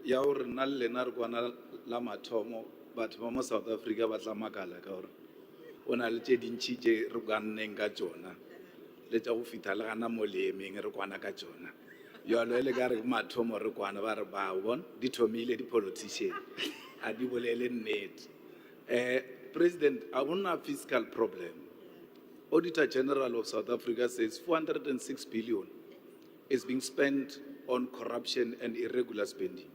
ya hore nna le lena re kwana la mathomo batho ba mo South Africa ba tla makala ka hore o na le tše dintši tše re kwaneng ka tšona le tša go fitha le gana mo leemeng re kwana ka tšona yalo ele ka re mathomo re kwana ba re ba bona di thomile di-politician a di bolele nnete. President, a bona fiscal problem. Auditor General of South Africa says 406 billion is being spent on corruption and irregular spending.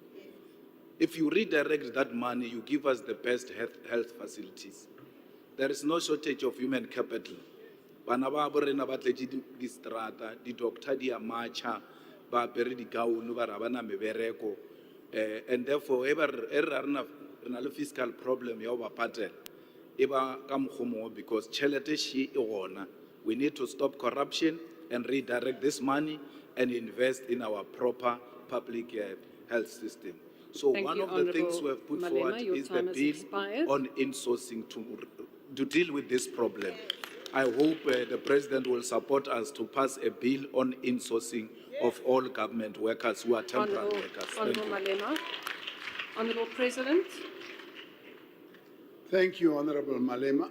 If you redirect that money, you give us the best health facilities. There is no shortage of human capital. Bana ba borena ba tletse di strata, di doctor di amacha, ba apere di gown ba ra bana mebereko. And therefore ever rena le fiscal problem ya ba patel. Eba ka mokgomo because tšhelete shi e gona. We need to stop corruption and redirect this money and invest in our proper public health system. So Thank one you, of the things we have put Malema, forward your is the time has bill expired. on insourcing to deal with this problem. I hope the President will support us to pass a bill on insourcing of all government workers who are temporary workers. Thank Honourable you. Malema. Honourable President. Thank you, Honorable Malema.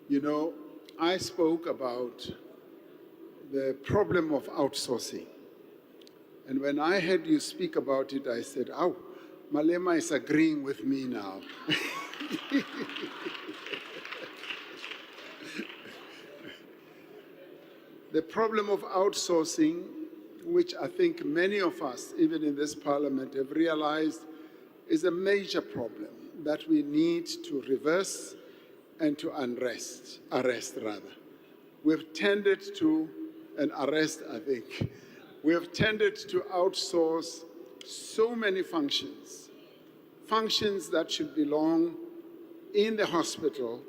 You know, I spoke about the problem of outsourcing. And when I heard you speak about it, I said, oh, Malema is agreeing with me now. The problem of outsourcing, which I think many of us, even in this parliament, have realized is a major problem that we need to reverse and to arrest rather. We've tended to, and arrest I think, we have tended to outsource so many functions that should belong in the hospital,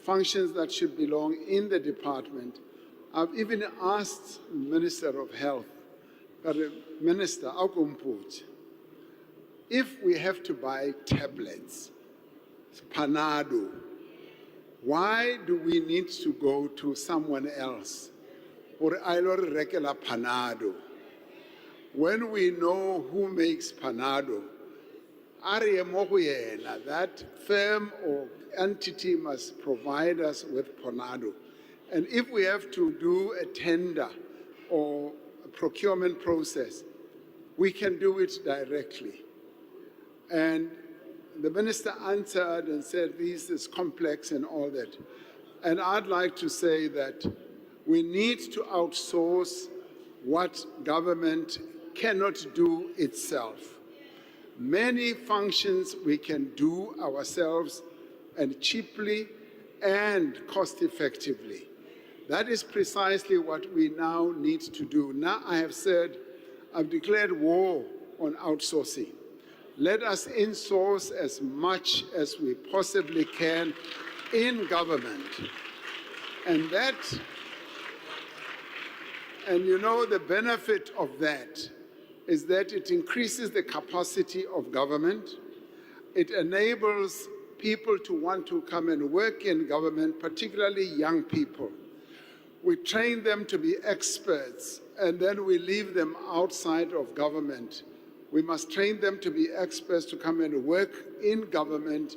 functions that should belong in the department. I've even asked the Minister of Health, Minister Akumput, if we have to buy tablets, Panado, why do we need to go to someone else? Or ailor regular Panado? When we know who makes Panado, that firm or entity must provide us with Panado. And if we have to do a tender or a procurement process, we can do it directly. And the minister answered and said, this is complex and all that. And I'd like to say that we need to outsource what government cannot do itself. Many functions we can do ourselves and cheaply and cost effectively. That is precisely what we now need to do. Now I have said, I've declared war on outsourcing. Let us insource as much as we possibly can in government. And you know, the benefit of that is that it increases the capacity of government. It enables people to want to come and work in government, particularly young people. We train them to be experts, and then we leave them outside of government. We must train them to be experts to come and work in government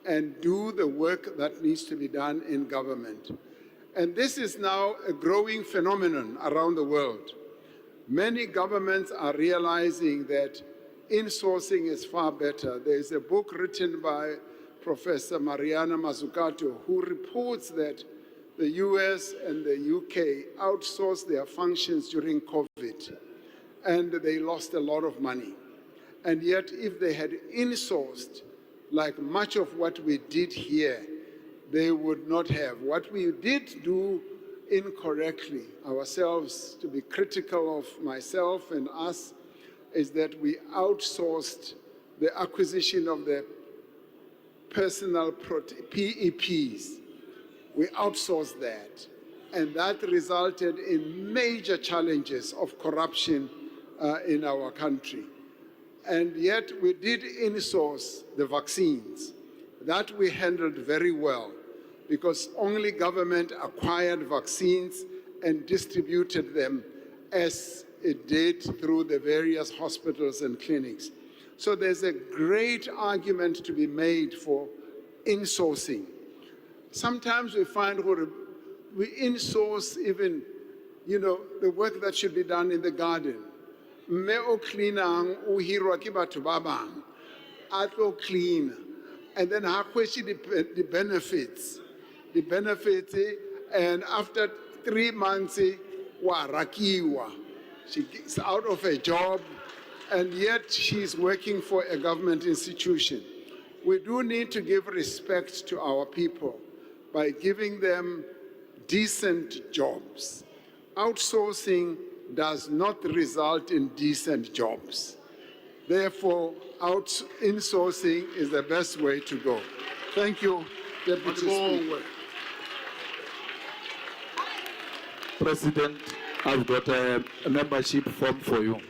and do the work that needs to be done in government. And this is now a growing phenomenon around the world. Many governments are realizing that insourcing is far better. There is a book written by Professor Mariana Mazzucato who reports that the US and the UK outsourced their functions during COVID, and they lost a lot of money. And yet, if they had insourced, like much of what we did here, they would not have. What we did do incorrectly, ourselves, to be critical of myself and us, is that we outsourced the acquisition of the personal PEPs. We outsourced that, and that resulted in major challenges of corruption in our country. And yet we did insource the vaccines. That we handled very well, because only government acquired vaccines and distributed them as it did through the various hospitals and clinics. So there's a great argument to be made for insourcing. Sometimes we find we insource even, the work that should be done in the garden. Mme o cleanang o hirwa ke batho ba bang, a tlo clean, and then ha kweshi the benefits, and after 3 months wa rakiwa. She's out of a job, and yet she's working for a government institution. We do need to give respect to our people by giving them decent jobs. Outsourcing does not result in decent jobs. Therefore, insourcing is the best way to go. Thank you, Deputy Speaker. President, I've got a membership form for you.